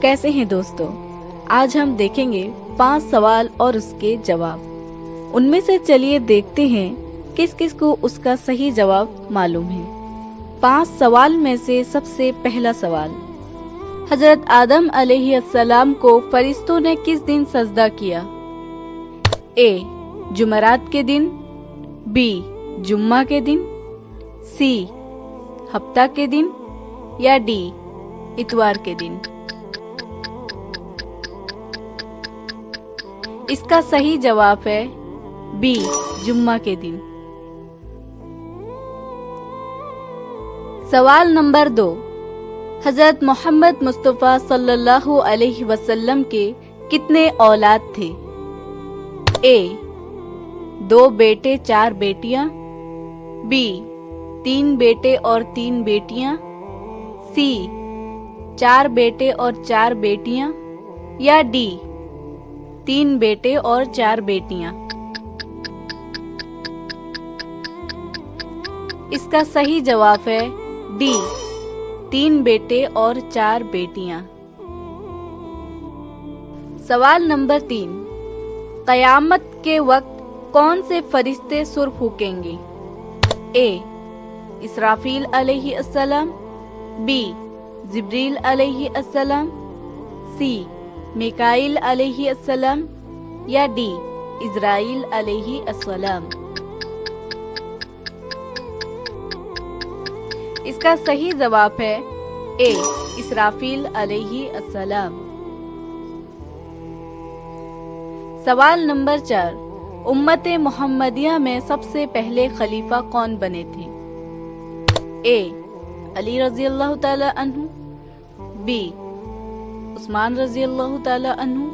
کیسے ہیں دوستو؟ آج ہم دیکھیں گے 5 سوال اور اس کے جواب۔ ان میں سے چلیے دیکھتے ہیں کس کس کو اس کا صحیح جواب معلوم ہے۔ 5 سوال میں سے سب سے پہلا سوال، حضرت آدم علیہ السلام کو فرشتوں نے کس دن سجدہ کیا؟ اے جمعرات کے دن، بی جمعہ کے دن، سی ہفتہ کے دن یا ڈی اتوار کے دن؟ اس کا صحیح جواب ہے بی جمعہ کے دن۔ سوال نمبر 2، حضرت محمد مصطفیٰ صلی اللہ علیہ وسلم کے کتنے اولاد تھے؟ اے 2 بیٹے 4 بیٹیاں، بی 3 بیٹے اور 3 بیٹیاں، سی 4 بیٹے اور 4 بیٹیاں یا ڈی 3 بیٹے اور 4 بیٹیاں؟ اس کا صحیح جواب ہے ڈی 3 بیٹے اور 4 بیٹیاں۔ سوال نمبر 3، قیامت کے وقت کون سے فرشتے سر پھونکیں گے؟ اے اسرافیل علیہ السلام، بی جبریل علیہ السلام، سی میکائیل علیہ السلام یا ڈی اسرائیل علیہ السلام؟ اس کا صحیح جواب ہے اے اسرافیل علیہ السلام۔ سوال نمبر 4، امت محمدیہ میں سب سے پہلے خلیفہ کون بنے تھے؟ اے علی رضی اللہ تعالی عنہ، بی عثمان رضی اللہ تعالی عنہ،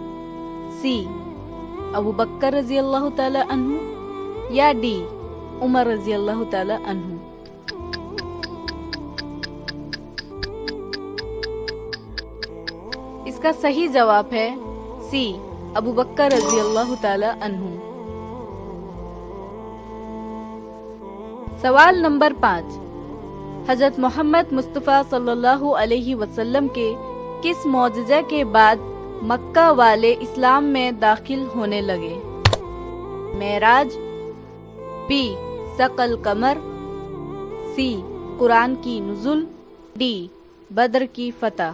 سی ابو بکر رضی اللہ تعالی عنہ یا ڈی عمر رضی اللہ تعالی عنہ؟ اس کا صحیح جواب ہے سی ابو بکر رضی اللہ تعالی عنہ۔ سوال نمبر 5، حضرت محمد مصطفیٰ صلی اللہ علیہ وسلم کے کس معجزے کے بعد مکہ والے اسلام میں داخل ہونے لگے؟ معراج، بی شق القمر، سی قرآن کی نزول، ڈی بدر کی فتح؟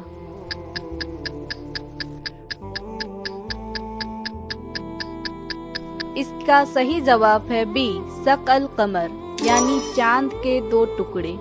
اس کا صحیح جواب ہے بی شق القمر، یعنی چاند کے 2 ٹکڑے۔